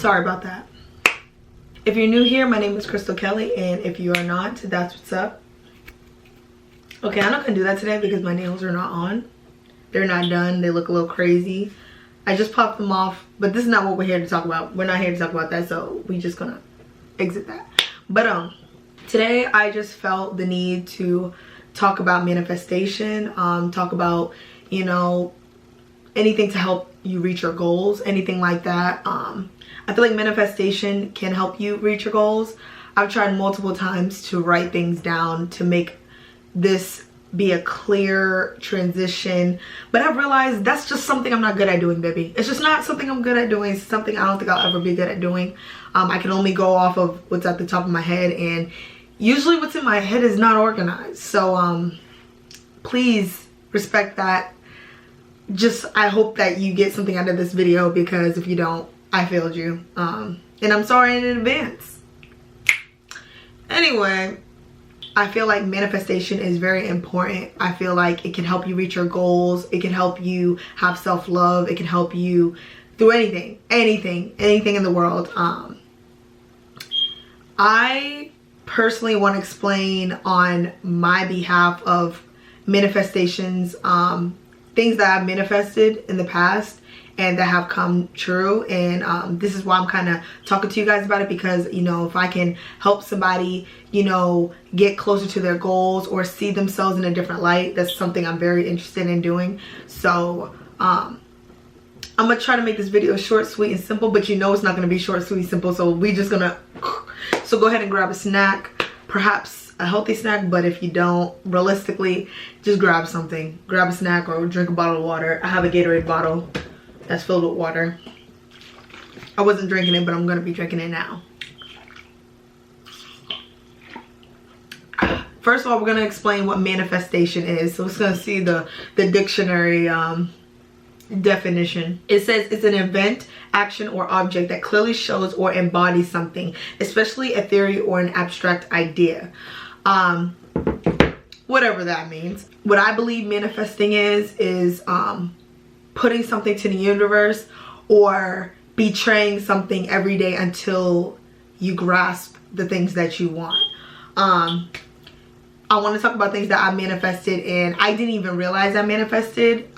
Sorry about that. If you're new here, my name is Kelley, and if you are not, that's what's up. Okay, I'm not gonna do that today because my nails are not on. They're not done. They look a little crazy. I just popped them off, but this is not what we're here to talk about. We're not here to talk about that, so we just gonna exit that. But today I just felt the need to talk about manifestation, talk about, you know, anything to help you reach your goals, anything like that. I feel like manifestation can help you reach your goals. I've tried multiple times to write things down to make this be a clear transition, but I've realized that's just something I'm not good at doing, baby. It's just not something I'm good at doing. It's something I don't think I'll ever be good at doing. I can only go off of what's at the top of my head, and usually what's in my head is not organized. So please respect that. Just, I hope that you get something out of this video, because if you don't, I failed you. And I'm sorry in advance. Anyway, I feel like manifestation is very important. I feel like it can help you reach your goals. It can help you have self-love. It can help you do anything in the world. I personally want to explain on my behalf of manifestations, things that I've manifested in the past and that have come true. And this is why I'm kind of talking to you guys about it, because, you know, if I can help somebody, you know, get closer to their goals or see themselves in a different light, that's something I'm very interested in doing. So I'm gonna try to make this video short, sweet, and simple, but you know it's not gonna be short, sweet, simple, so we just gonna go ahead and grab a snack, perhaps a healthy snack, but if you don't, realistically, just grab something. Grab a snack or drink a bottle of water. I have a Gatorade bottle that's filled with water. I wasn't drinking it, but I'm gonna be drinking it now. First of all, we're gonna explain what manifestation is. So it's gonna see the dictionary definition. It says it's an event, action, or object that clearly shows or embodies something, especially a theory or an abstract idea. Whatever that means. What I believe manifesting is putting something to the universe or betraying something every day until you grasp the things that you want. I want to talk about things that I manifested and I didn't even realize I manifested.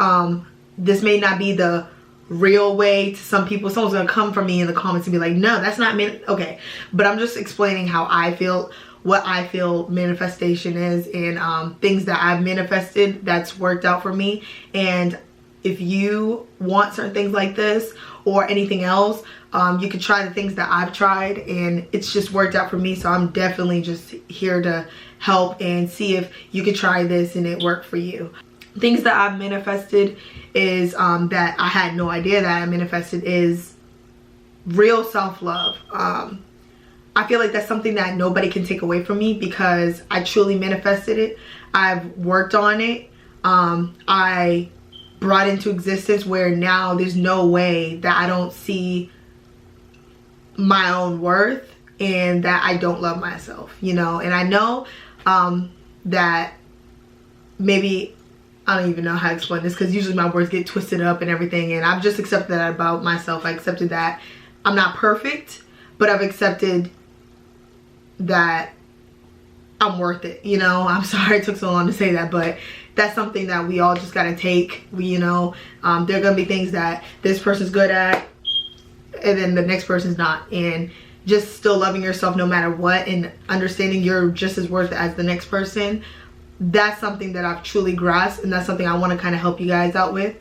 This may not be the real way to some people. Someone's gonna come for me in the comments and be like, no, that's not okay, but I'm just explaining how I feel, what I feel manifestation is, and things that I've manifested that's worked out for me. And if you want certain things like this or anything else, you can try the things that I've tried and it's just worked out for me. So I'm definitely just here to help and see if you could try this and it worked for you. Things that I've manifested is that I had no idea that I manifested is real self-love. I feel like that's something that nobody can take away from me because I truly manifested it. I've worked on it. I brought into existence where now there's no way that I don't see my own worth and that I don't love myself, you know. And I know that maybe, I don't even know how to explain this because usually my words get twisted up and everything, and I've just accepted that about myself. I accepted that I'm not perfect, but I've accepted that I'm worth it, you know. I'm sorry it took so long to say that, but that's something that we all just gotta take. You know, there are gonna be things that this person's good at and then the next person's not, and just still loving yourself no matter what and understanding you're just as worth it as the next person. That's something that I've truly grasped, and that's something I want to kind of help you guys out with.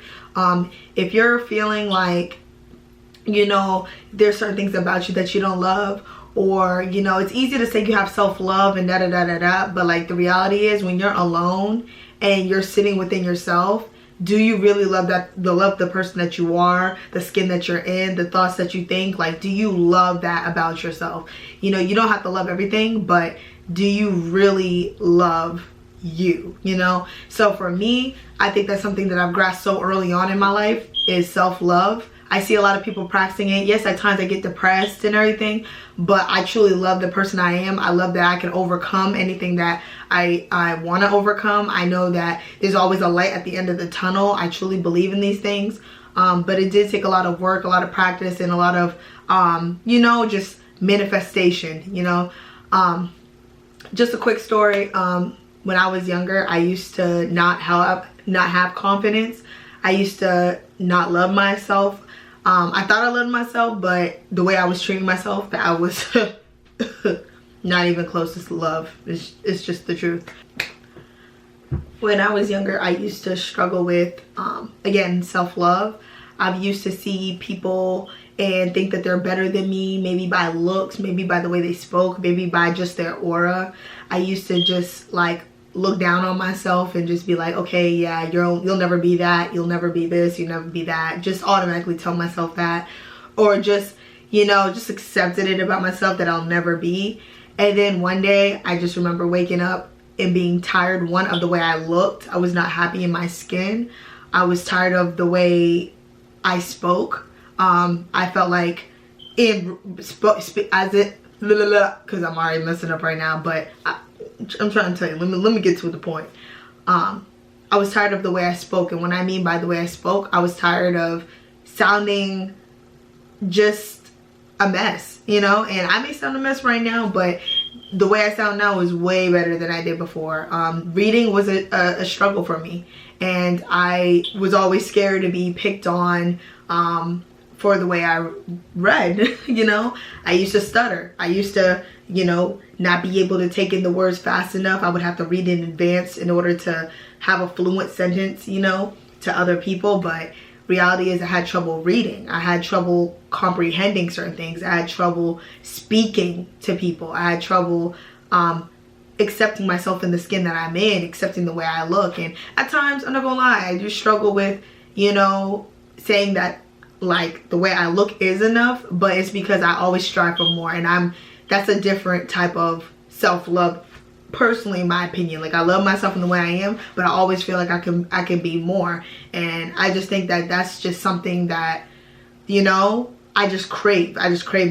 If you're feeling like, you know, there's certain things about you that you don't love, or, you know, it's easy to say you have self-love and da-da-da-da-da, but like the reality is when you're alone and you're sitting within yourself, do you really love the person that you are, the skin that you're in, the thoughts that you think? Like, do you love that about yourself? You know, you don't have to love everything, but do you really love you, you know? So for me, I think that's something that I've grasped so early on in my life is self-love. I see a lot of people practicing it. Yes, at times I get depressed and everything, but I truly love the person I am. I love that I can overcome anything that I want to overcome. I know that there's always a light at the end of the tunnel. I truly believe in these things. but it did take a lot of work, a lot of practice, and a lot of you know, just manifestation, you know. Just a quick story. When I was younger, I used to not have confidence. I used to not love myself. I thought I loved myself, but the way I was treating myself, that I was not even close to love. It's just the truth. When I was younger, I used to struggle with, again, self-love. I used to see people and think that they're better than me, maybe by looks, maybe by the way they spoke, maybe by just their aura. I used to just like look down on myself and just be like, okay, yeah, you'll never be that, you'll never be this, you'll never be that. Just automatically tell myself that, or just, you know, just accepted it about myself that I'll never be. And then one day I just remember waking up and being tired, one, of the way I looked. I was not happy in my skin. I was tired of the way I spoke. I felt like as it, because I'm already messing up right now, but I'm trying to tell you, let me get to the point. I was tired of the way I spoke, and what I mean by the way I spoke, I was tired of sounding just a mess, you know. And I may sound a mess right now, but the way I sound now is way better than I did before. Reading was a struggle for me, and I was always scared to be picked on for the way I read, you know. I used to stutter. I used to, you know, not be able to take in the words fast enough. I would have to read in advance in order to have a fluent sentence, you know, to other people. But reality is I had trouble reading. I had trouble comprehending certain things. I had trouble speaking to people. I had trouble accepting myself in the skin that I'm in, accepting the way I look. And at times, I'm not gonna lie, I do struggle with, you know, saying that like the way I look is enough, but it's because I always strive for more, and that's a different type of self-love, personally, in my opinion. Like, I love myself in the way I am, but I always feel like I can be more. And I just think that that's just something that, you know, I just crave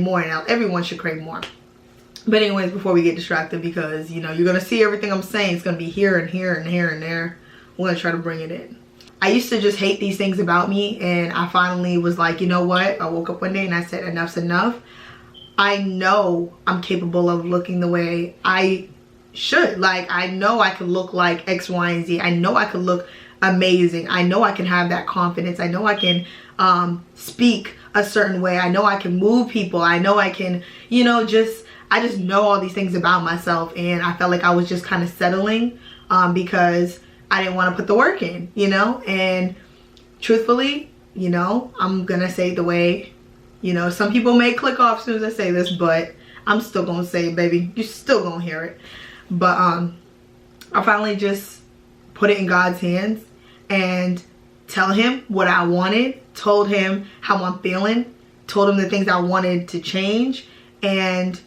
more, and everyone should crave more. But anyways, before we get distracted, because, you know, you're gonna see everything I'm saying, it's gonna be here and here and here and there. We're gonna try to bring it in. I used to just hate these things about me, and I finally was like, you know what? I woke up one day and I said, enough's enough. I know I'm capable of looking the way I should. Like, I know I can look like X, Y, and Z. I know I can look amazing. I know I can have that confidence. I know I can speak a certain way. I know I can move people. I know I can, you know, I just know all these things about myself, and I felt like I was just kind of settling because I didn't want to put the work in, you know. And truthfully, you know, I'm gonna say the way, you know, some people may click off as soon as I say this, but I'm still gonna say it, baby. You're still gonna hear it. But I finally just put it in God's hands and tell him what I wanted, told him how I'm feeling, told him the things I wanted to change, and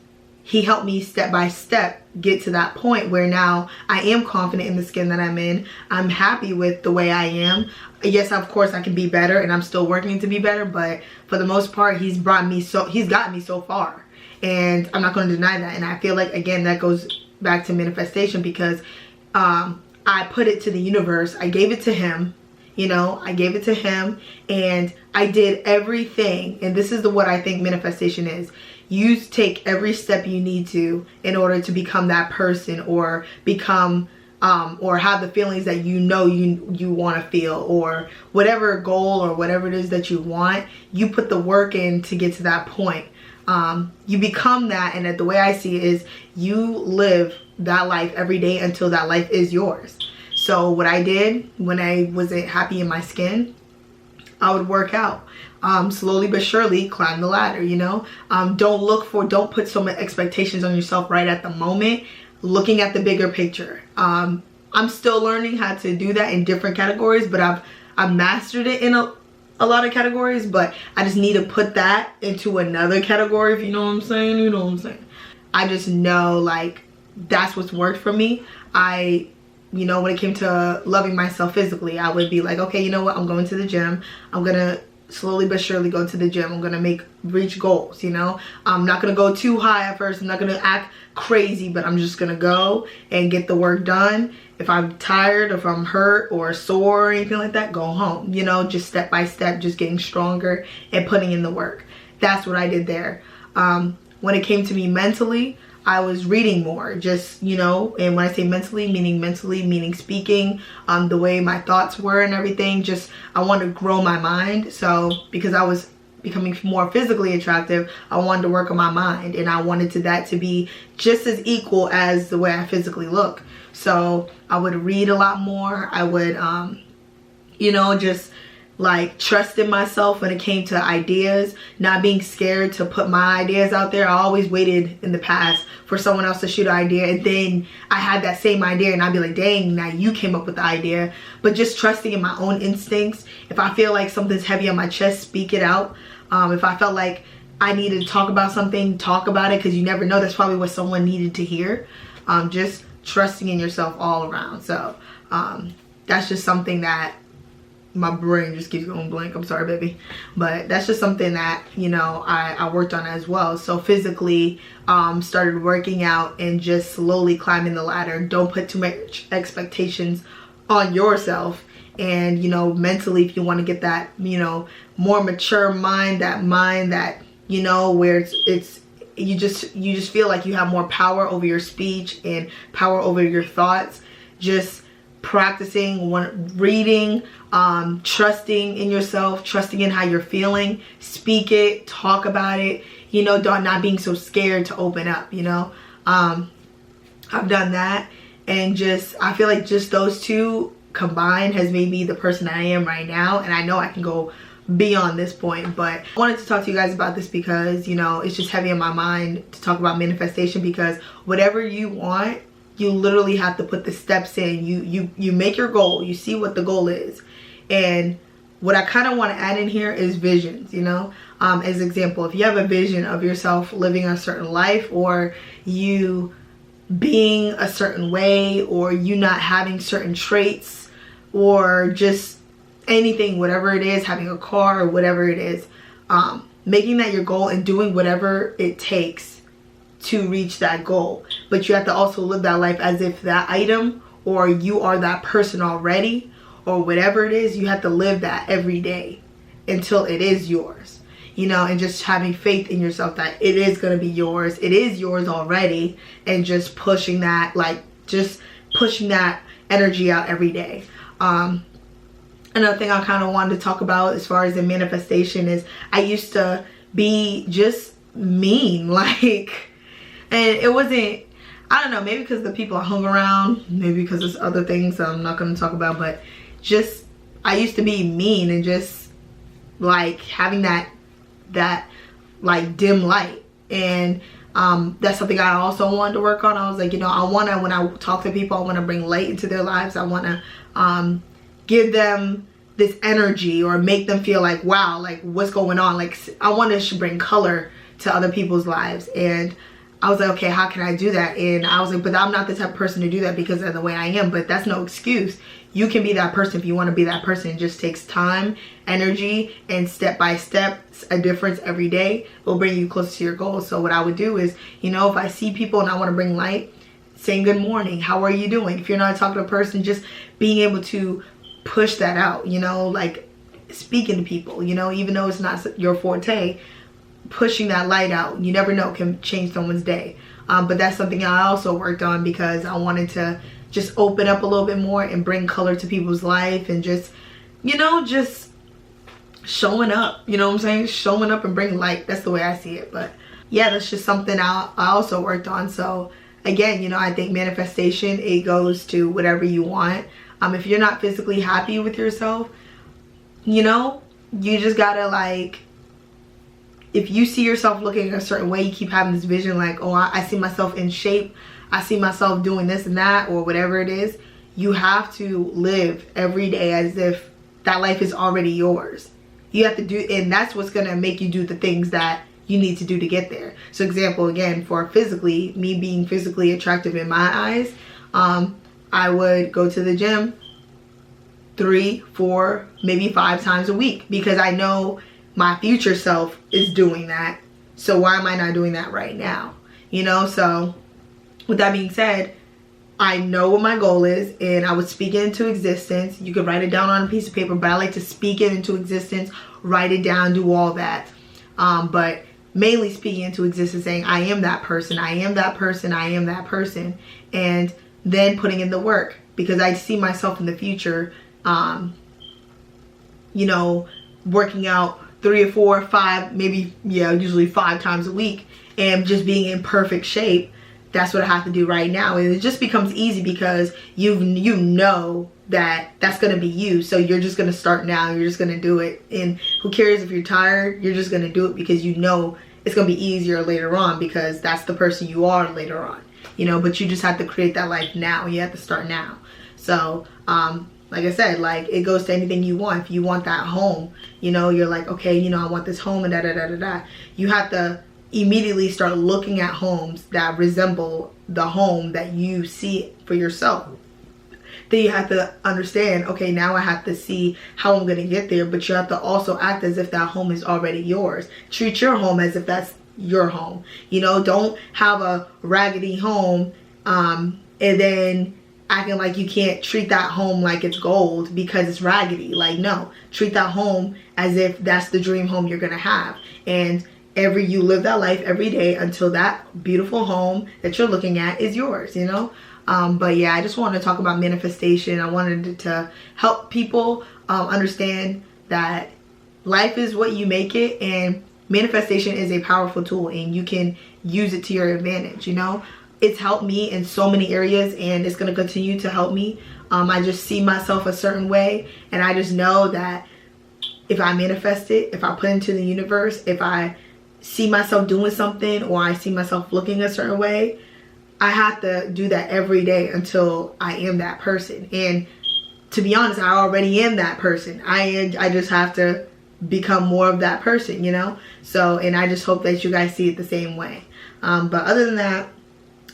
he helped me step by step get to that point where now I am confident in the skin that I'm in. I'm happy with the way I am. Yes, of course I can be better, and I'm still working to be better, but for the most part, he's gotten me so far, and I'm not going to deny that. And I feel like, again, that goes back to manifestation, because I put it to the universe. I gave it to him, you know, I gave it to him, and I did everything. And this is what I think manifestation is. You take every step you need to in order to become that person, or become or have the feelings that you know you want to feel, or whatever goal or whatever it is that you want. You put the work in to get to that point. You become that, and the way I see it is you live that life every day until that life is yours. So what I did when I wasn't happy in my skin, I would work out. Slowly but surely climb the ladder, you know. Don't put so many expectations on yourself right at the moment. Looking at the bigger picture. I'm still learning how to do that in different categories, but I've mastered it in a lot of categories, but I just need to put that into another category, if you know what I'm saying. You know what I'm saying. I just know, like, that's what's worked for me. You know, when it came to loving myself physically, I would be like, okay, you know what, I'm going to the gym. I'm gonna slowly but surely go to the gym. I'm gonna reach goals, you know. I'm not gonna go too high at first. I'm not gonna act crazy, but I'm just gonna go and get the work done. If I'm tired, if I'm hurt or sore or anything like that, go home, you know, just step by step, just getting stronger and putting in the work. That's what I did there. When it came to me mentally, I was reading more, just, you know, and when I say mentally, meaning speaking, the way my thoughts were and everything. Just, I wanted to grow my mind. So because I was becoming more physically attractive, I wanted to work on my mind, and I wanted that to be just as equal as the way I physically look. So I would read a lot more. I would, you know, just like trust in myself when it came to ideas, not being scared to put my ideas out there. I always waited in the past for someone else to shoot an idea, and then I had that same idea and I'd be like, dang, now you came up with the idea. But just trusting in my own instincts. If I feel like something's heavy on my chest, speak it out. If I felt like I needed to talk about something, talk about it, because you never know, that's probably what someone needed to hear. Just trusting in yourself all around. So that's just something that my brain just keeps going blank. I'm sorry, baby. But that's just something that, you know, I worked on as well. So physically, started working out and just slowly climbing the ladder. Don't put too much expectations on yourself. And, you know, mentally, if you want to get that, you know, more mature mind that, you know, where it's you just feel like you have more power over your speech and power over your thoughts. Just practicing, reading, trusting in yourself, trusting in how you're feeling. Speak it, talk about it, you know, not being so scared to open up, you know. I've done that, and just, I feel like just those two combined has made me the person I am right now, and I know I can go beyond this point. But I wanted to talk to you guys about this because, you know, it's just heavy in my mind to talk about manifestation, because whatever you want, you literally have to put the steps in. You make your goal, you see what the goal is. And what I kind of want to add in here is visions, you know. As example, if you have a vision of yourself living a certain life, or you being a certain way, or you not having certain traits, or just anything, whatever it is, having a car or whatever it is, making that your goal and doing whatever it takes to reach that goal. But you have to also live that life as if that item, or you are that person already, or whatever it is. You have to live that every day until it is yours, you know. And just having faith in yourself that it is going to be yours. It is yours already. And just pushing that, like, just pushing that energy out every day. Another thing I kind of wanted to talk about as far as the manifestation is, I used to be just mean, like, and it wasn't, I don't know, maybe because the people I hung around, maybe because there's other things that I'm not going to talk about, but just, I used to be mean and just like having that like dim light. And that's something I also wanted to work on. I was like, you know, I want to, when I talk to people, I want to bring light into their lives. I want to give them this energy, or make them feel like, wow, like what's going on. Like, I want to bring color to other people's lives. And I was like, okay, how can I do that? And I was like, but I'm not the type of person to do that because of the way I am. But that's no excuse. You can be that person if you want to be that person. It just takes time, energy, and step by step, a difference every day. It will bring you closer to your goals. So what I would do is, you know, if I see people and I want to bring light, saying good morning, how are you doing? If you're not talking to a person, just being able to push that out, you know, like speaking to people, you know, even though it's not your forte, pushing that light out, you never know, can change someone's day. But that's something I also worked on, because I wanted to just open up a little bit more and bring color to people's life, and just, you know, just showing up, you know what I'm saying? Showing up and bring light. That's the way I see it. But yeah, that's just something I also worked on. So again, you know, I think manifestation, it goes to whatever you want. If you're not physically happy with yourself, you know, you just gotta, like, if you see yourself looking a certain way, you keep having this vision like, oh, I see myself in shape, I see myself doing this and that, or whatever it is, you have to live every day as if that life is already yours. You have to do, and that's what's gonna make you do the things that you need to do to get there. So example, again, for physically, me being physically attractive in my eyes, I would go to the gym, 3, 4, maybe 5 times a week, because I know my future self is doing that. So why am I not doing that right now? You know, so with that being said, I know what my goal is, and I would speak it into existence. You could write it down on a piece of paper, but I like to speak it into existence, write it down, do all that. But mainly speaking into existence, saying I am that person, I am that person, I am that person, and then putting in the work, because I see myself in the future, you know, working out 3 or 4 or 5, maybe, yeah, usually 5 times a week, and just being in perfect shape. That's what I have to do right now. And it just becomes easy because you know that that's going to be you. So you're just going to start now. You're just going to do it. And who cares if you're tired? You're just going to do it because you know it's going to be easier later on, because that's the person you are later on. You know, but you just have to create that life now. You have to start now. So, like I said, like it goes to anything you want. If you want that home, you know, you're like, okay, you know, I want this home and da da da da da. You have to immediately start looking at homes that resemble the home that you see for yourself. Then you have to understand, okay, now I have to see how I'm going to get there, but you have to also act as if that home is already yours. Treat your home as if that's your home. You know, don't have a raggedy home and then acting like you can't treat that home like it's gold because it's raggedy. Like, no, treat that home as if that's the dream home you're going to have. And you live that life every day until that beautiful home that you're looking at is yours, you know. But yeah, I just wanted to talk about manifestation. I wanted to help people understand that life is what you make it, and manifestation is a powerful tool, and you can use it to your advantage. You know, it's helped me in so many areas, and it's going to continue to help me. I just see myself a certain way, and I just know that if I manifest it, if I put it into the universe, if I see myself doing something, or I see myself looking a certain way, I have to do that every day until I am that person. And to be honest, I already am that person. I just have to become more of that person, you know. So, and I just hope that you guys see it the same way. But other than that,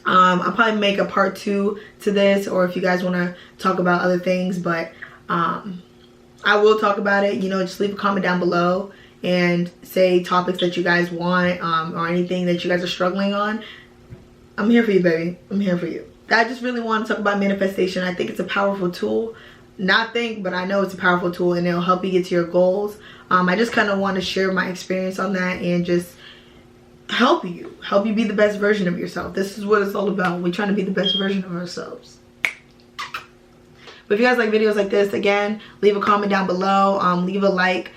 I'll probably make a part 2 to this, or if you guys want to talk about other things, but I will talk about it. You know, just leave a comment down below and say topics that you guys want, or anything that you guys are struggling on. I'm here for you, baby. I'm here for you. I just really want to talk about manifestation. I think it's a powerful tool. But I know it's a powerful tool, and it'll help you get to your goals. I just kind of want to share my experience on that and just help you be the best version of yourself. This is what it's all about. We're trying to be the best version of ourselves. But if you guys like videos like this, again, leave a comment down below, leave a like,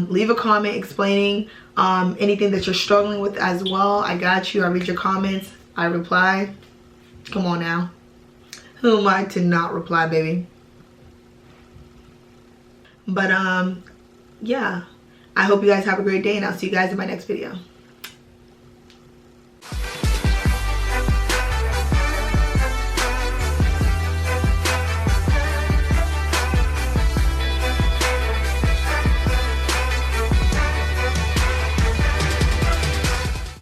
leave a comment explaining anything that you're struggling with as well. I got you. I read your comments. I reply. Come on now. Who am I to not reply, baby? But yeah, I hope you guys have a great day, and I'll see you guys in my next video.